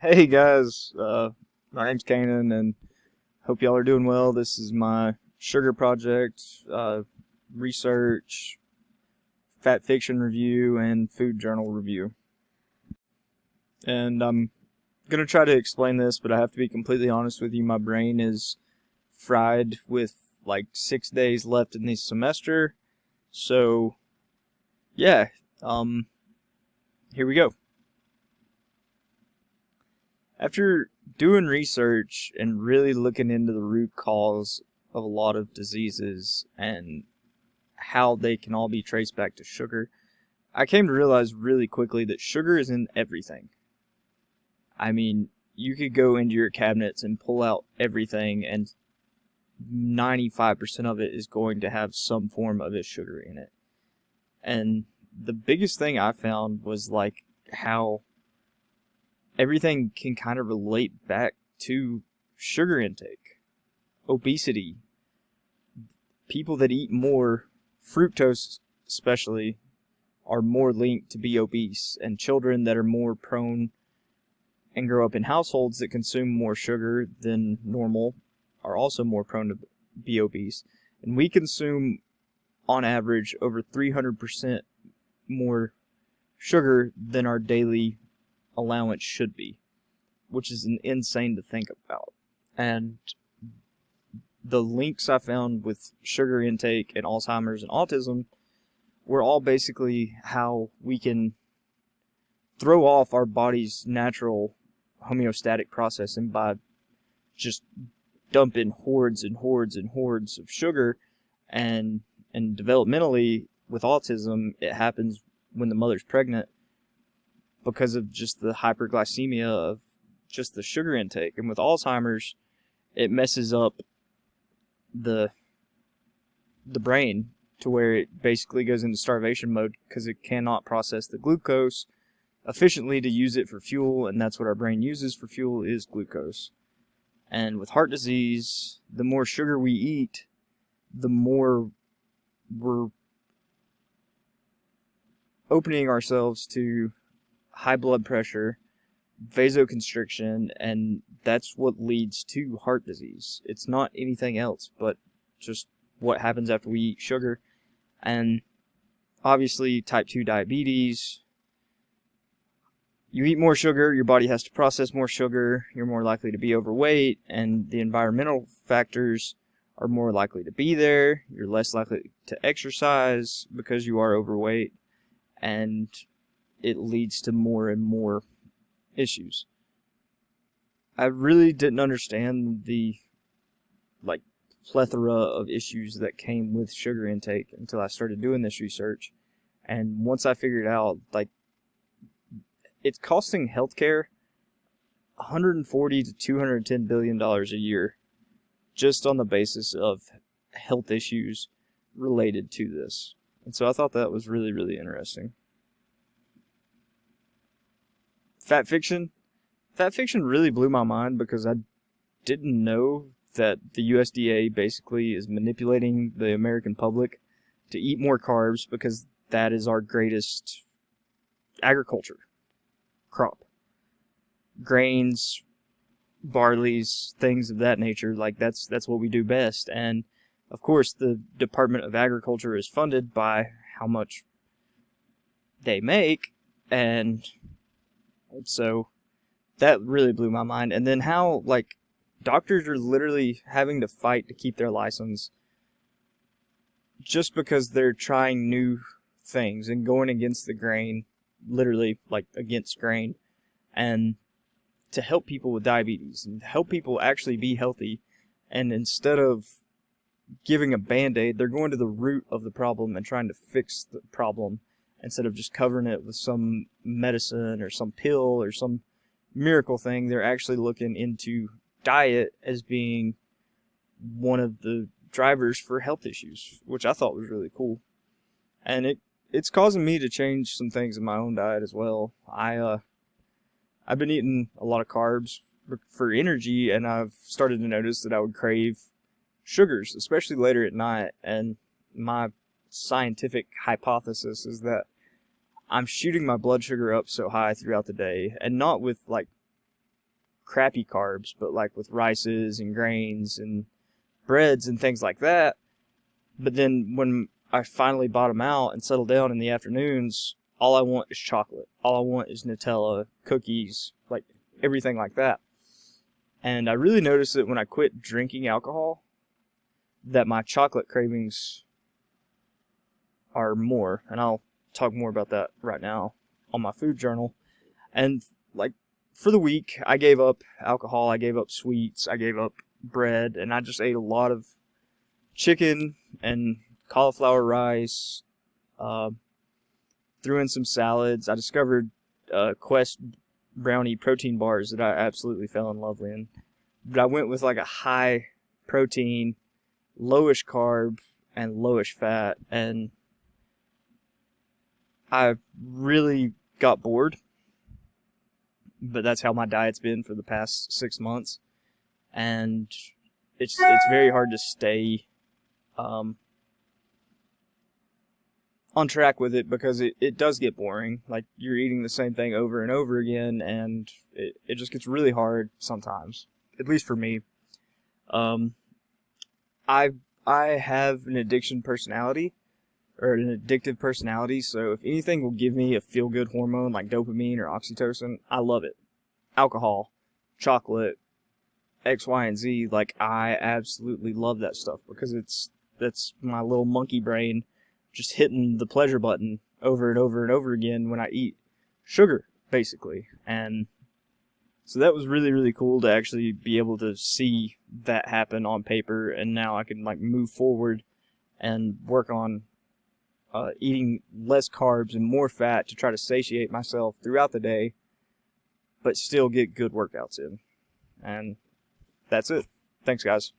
Hey guys, my name's Kanan, and hope y'all are doing well. This is my sugar project, research, fat fiction review, and food journal review. And I'm gonna try to explain this, but I have to be completely honest with you. My brain is fried with like 6 days left in the semester, so yeah, um, here we go. After doing research and really looking into the root cause of a lot of diseases and how they can all be traced back to sugar, I came to realize really quickly that sugar is in everything. I mean, you could go into your cabinets and pull out everything, and 95% of it is going to have some form of a sugar in it. And the biggest thing I found was like how everything can kind of relate back to sugar intake, obesity. People that eat more, fructose especially, are more linked to be obese, and children that are more prone and grow up in households that consume more sugar than normal are also more prone to be obese. And we consume, on average, over 300% more sugar than our daily allowance should be, which is insane to think about. And the links I found with sugar intake and Alzheimer's and autism were all basically how we can throw off our body's natural homeostatic process, and by just dumping hordes and hordes and hordes of sugar. And developmentally with autism, it happens when the mother's pregnant because of just the hyperglycemia of just the sugar intake. And with Alzheimer's, it messes up the brain to where it basically goes into starvation mode because it cannot process the glucose efficiently to use it for fuel, and that's what our brain uses for fuel, is glucose. And with heart disease, the more sugar we eat, the more we're opening ourselves to high blood pressure, vasoconstriction, and that's what leads to heart disease. It's not anything else but just what happens after we eat sugar. And obviously type 2 diabetes, you eat more sugar, your body has to process more sugar, you're more likely to be overweight, and the environmental factors are more likely to be there. You're less likely to exercise because you are overweight, and it leads to more and more issues. I really didn't understand the plethora of issues that came with sugar intake until I started doing this research. And once I figured out, it's costing healthcare $140 to $210 billion a year just on the basis of health issues related to this. And so I thought that was really, really interesting. Fat fiction really blew my mind because I didn't know that the USDA basically is manipulating the American public to eat more carbs because that is our greatest agriculture crop. Grains, barleys, things of that nature, that's what we do best. And of course the Department of Agriculture is funded by how much they make, and so that really blew my mind. And then how doctors are literally having to fight to keep their license just because they're trying new things and going against the grain, literally against grain, and to help people with diabetes and help people actually be healthy. And instead of giving a band-aid, they're going to the root of the problem and trying to fix the problem instead of just covering it with some medicine or some pill or some miracle thing. They're actually looking into diet as being one of the drivers for health issues, which I thought was really cool. And it's causing me to change some things in my own diet as well. I've been eating a lot of carbs for energy, and I've started to notice that I would crave sugars, especially later at night. And my scientific hypothesis is that I'm shooting my blood sugar up so high throughout the day, and not with crappy carbs, but like with rices and grains and breads and things like that. But then when I finally bottom out and settle down in the afternoons, all I want is chocolate. All I want is Nutella, cookies, like everything like that. And I really noticed that when I quit drinking alcohol, that my chocolate cravings are more. And I'll talk more about that right now on my food journal. And like for the week, I gave up alcohol, I gave up sweets, I gave up bread, and I just ate a lot of chicken and cauliflower rice, threw in some salads. I discovered Quest brownie protein bars that I absolutely fell in love with. But I went with like a high protein, lowish carb, and lowish fat, and I really got bored. But that's how my diet's been for the past 6 months, and it's very hard to stay on track with it, because it does get boring. Like, you're eating the same thing over and over again, and it just gets really hard sometimes, at least for me. I have an addiction personality, or an addictive personality, so if anything will give me a feel-good hormone like dopamine or oxytocin, I love it. Alcohol, chocolate, X, Y, and Z, like, I absolutely love that stuff, because that's my little monkey brain just hitting the pleasure button over and over and over again when I eat sugar, basically. And so that was really, really cool to actually be able to see that happen on paper, and now I can like move forward and work on eating less carbs and more fat to try to satiate myself throughout the day, but still get good workouts in. And that's it. Thanks, guys.